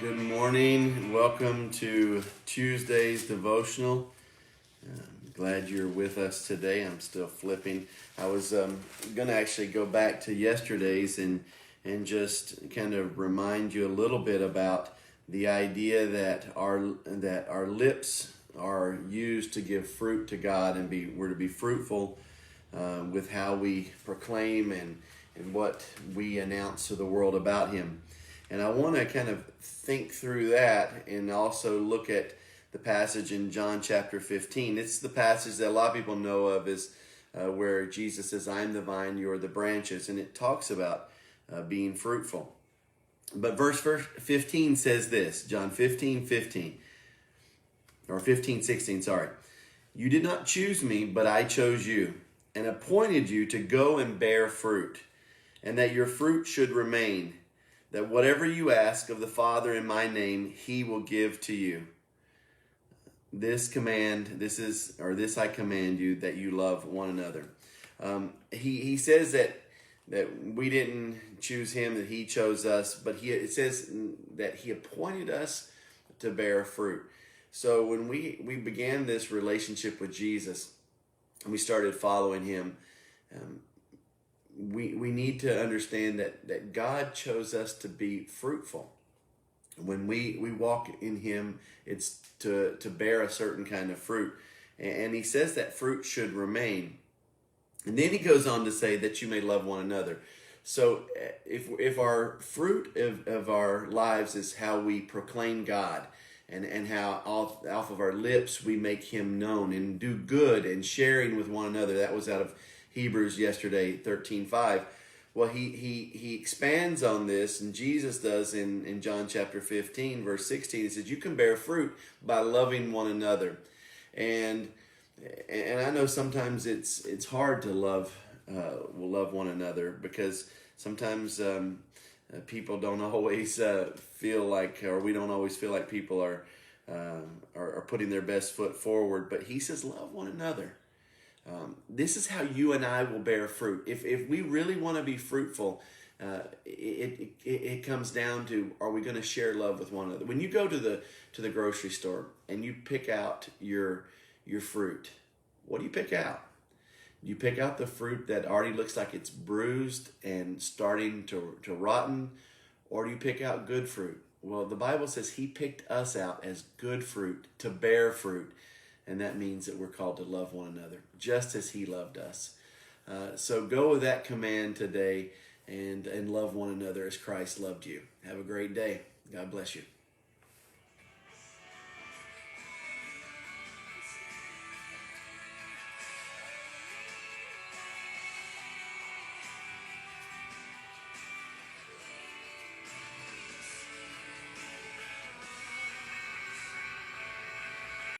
Good morning. Welcome to Tuesday's Devotional. Glad you're with us today. I'm still flipping. I was going to actually go back to yesterday's and just kind of remind you a little bit about the idea that our lips are used to give fruit to God, and we're to be fruitful with how we proclaim and what we announce to the world about Him. And I want to kind of think through that and also look at the passage in John chapter 15. It's the passage that a lot of people know of as where Jesus says, "I am the vine, you are the branches." And it talks about being fruitful. But verse 15 says this, John 15:16, sorry. "You did not choose me, but I chose you and appointed you to go and bear fruit, and that your fruit should remain, that whatever you ask of the Father in my name, He will give to you. This I command you, that you love one another." He says that we didn't choose Him, that He chose us, but it says that He appointed us to bear fruit. So when we began this relationship with Jesus and we started following Him, we need to understand that God chose us to be fruitful. When we walk in Him, it's to bear a certain kind of fruit. And He says that fruit should remain. And then He goes on to say that you may love one another. So if our fruit of our lives is how we proclaim God, and how off of our lips we make Him known and do good and sharing with one another. That was out of Hebrews yesterday, 13:5. Well, he expands on this, and Jesus does in John chapter 15, verse 16. He says, "You can bear fruit by loving one another." And I know sometimes it's hard to love one another, because sometimes people don't always feel like, or we don't always feel like people are putting their best foot forward. But He says, love one another. This is how you and I will bear fruit. If we really want to be fruitful, it comes down to, are we going to share love with one another? When you go to the grocery store and you pick out your fruit, what do you pick out? You pick out the fruit that already looks like it's bruised and starting to rotten, or do you pick out good fruit? Well, the Bible says He picked us out as good fruit, to bear fruit. And that means that we're called to love one another, just as He loved us. So go with that command today and love one another as Christ loved you. Have a great day. God bless you.